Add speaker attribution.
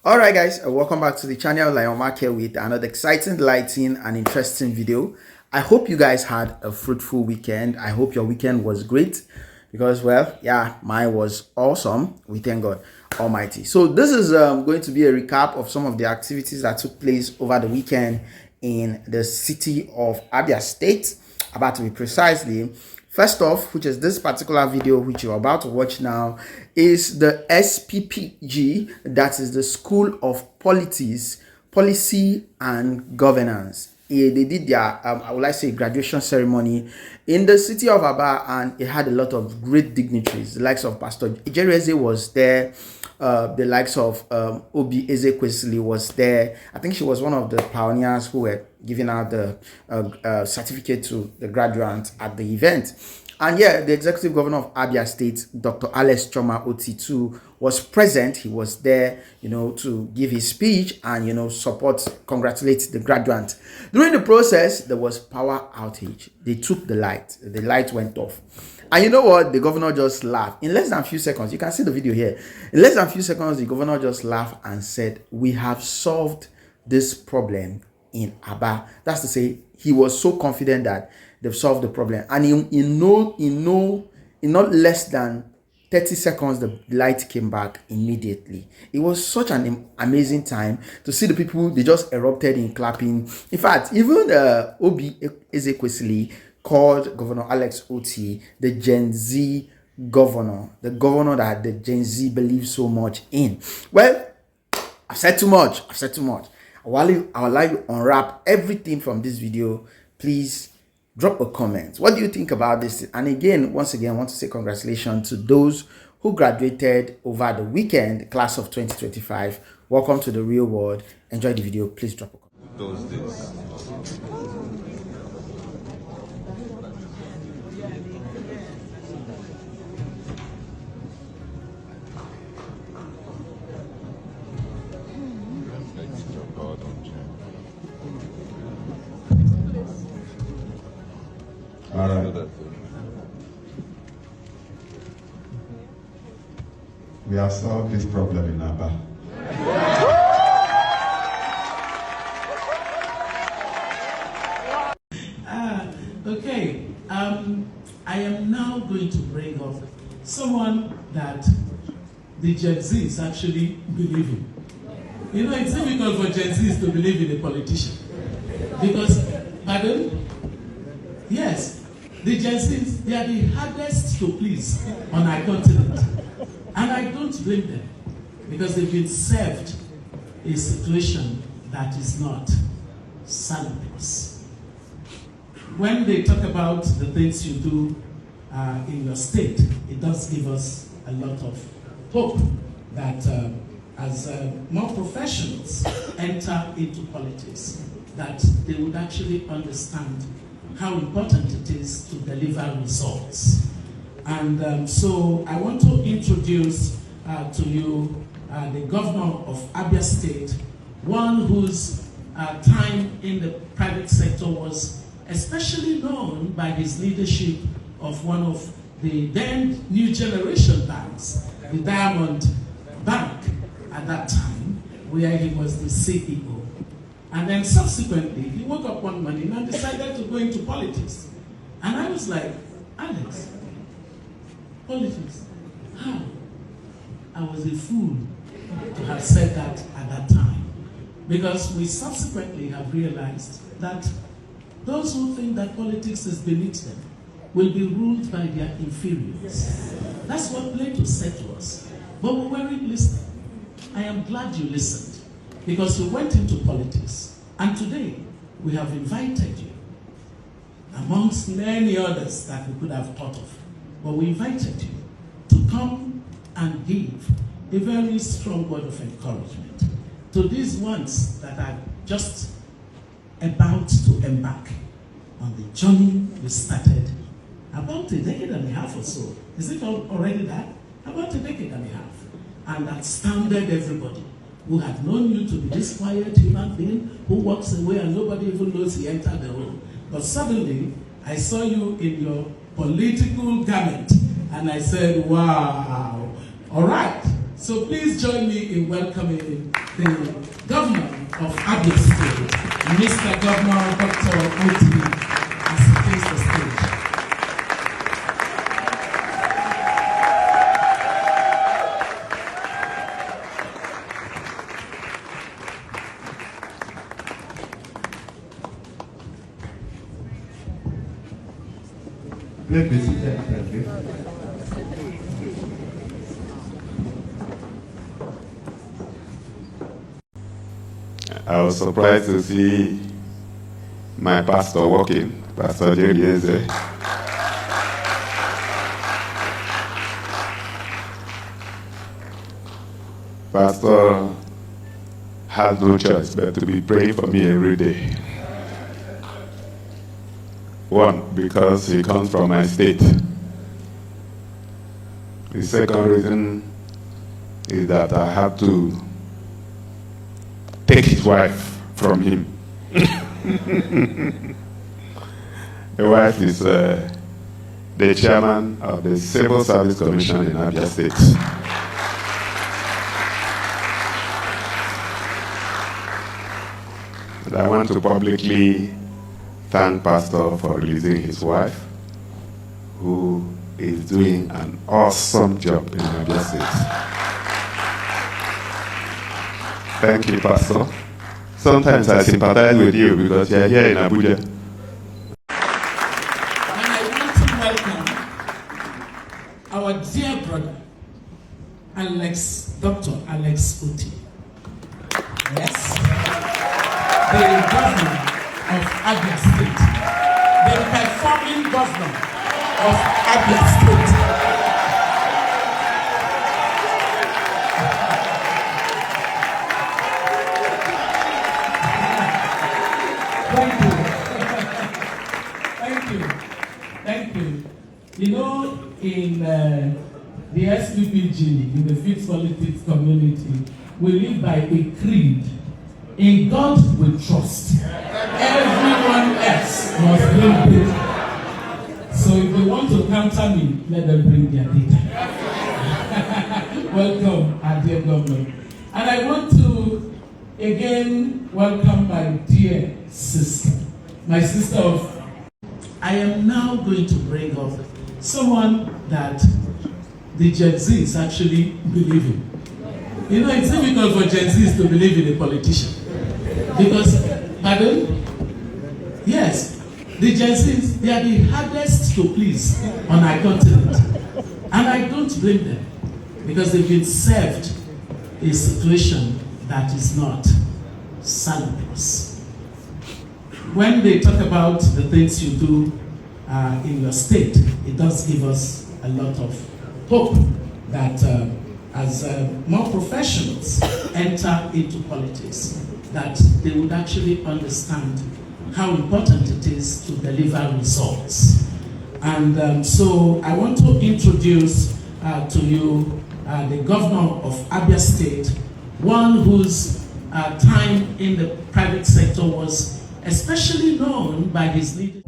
Speaker 1: Alright guys, welcome back to the channel. Lion Market with another exciting, lighting and interesting video. I hope you guys had a fruitful weekend. I hope your weekend was great because, well, yeah, mine was awesome. We thank God Almighty. So this is going to be a recap of some of the activities that took place over the weekend in the city of Abia State, about to be precisely. First off, which is this particular video which you're about to watch now, is the SPPG, that is the School of Politics, Policy and Governance. They did their, I would like to say, graduation ceremony in the city of Abia, and it had a lot of great dignitaries. The likes of Pastor Eze was there. The likes of Oby Ezekwezili was there. I think she was one of the pioneers who were giving out the certificate to the graduates at the event. And yeah, the executive governor of Abia State, Dr. Otti too, was present. He was there, to give his speech and, support, congratulate the graduates. During the process, there was power outage. They took the light. The light went off. And you know what? The governor just laughed. In less than a few seconds, you can see the video here. In less than a few seconds, the governor just laughed and said, "We have solved this problem in Abia." That's to say, he was so confident that they've solved the problem. And in not less than 30 seconds, the light came back immediately. It was such an amazing time to see the people. They just erupted in clapping. In fact, even Oby Ezekwezili called Governor Alex Otti the Gen Z governor, the governor that the Gen Z believes so much in. Well, I've said too much. While I would like to unwrap everything from this video, please drop a comment. What do you think about this? And again, once again, I want to say congratulations to those who graduated over the weekend, class of 2025. Welcome to the real world. Enjoy the video. Please drop a comment.
Speaker 2: Those days.
Speaker 3: All right. We have solved this problem in Abia.
Speaker 4: Okay. I am now going to bring up someone that the Gen Zs actually believe in. It's difficult for Gen Zs to believe in a politician because, pardon? Yes, the Gen Zs, they are the hardest to please on our continent. And I don't blame them because they've been served a situation that is not salubrious. When they talk about the things you do in your state, it does give us a lot of hope that as more professionals enter into politics, that they would actually understand how important it is to deliver results. And so I want to introduce to you the governor of Abia State, one whose time in the private sector was especially known by his leadership of one of the then new generation banks, the Diamond Bank at that time, where he was the CEO. And then subsequently, he woke up one morning and decided to go into politics. And I was like, Alex, politics? How? I was a fool to have said that at that time. Because we subsequently have realized that those who think that politics is beneath them will be ruled by their inferiors. That's what Plato said to us. But we weren't listening. I am glad you listened, because we went into politics. And today, we have invited you, amongst many others that we could have thought of. But we invited you to come and give a very strong word of encouragement to these ones that are just about to embark on the journey we started about a decade and a half or so. Is it already that? About a decade and a half. And that astounded everybody who had known you to be this quiet human being who walks away and nobody even knows he entered the room. But suddenly, I saw you in your political garment and I said, wow. All right. So please join me in welcoming the Governor of Abia State, Mr. Governor Dr. Otti, as he takes the stage.
Speaker 3: Please be seated, thank you. I was surprised to see my pastor walking, Pastor Oby Eze. Pastor has no choice but to be praying for me every day. One, because he comes from my state. The second reason is that I have to take his wife from him. The wife is the chairman of the Civil Service Commission in Abia State. And I want to publicly thank Pastor for releasing his wife, who is doing an awesome job in Abia State. Thank you, Pastor. Sometimes I sympathize with you because you are here in Abuja.
Speaker 4: And I want to welcome our dear brother, Dr. Alex Otti. Yes, the governor of Abia State, the performing governor of Abia State. Thank you. You know, in the SPPG, in the Fifth Politics community, we live by a creed. In God we trust. Everyone else must bring data. So if they want to counter me, let them bring their data. Welcome, our dear governor. And I want to again welcome my dear sister, my sister of. I am now going to bring up someone that the Gen Zs actually believe in. You know, it's difficult for Gen Zs to believe in a politician. Because, pardon? Yes, the Gen Zs, they are the hardest to please on our continent. And I don't blame them, because they've been served a situation that is not salubrious. When they talk about the things you do in your state, it does give us a lot of hope that as more professionals enter into politics, that they would actually understand how important it is to deliver results. And so I want to introduce to you the governor of Abia State, one whose time in the private sector was especially known by his leadership.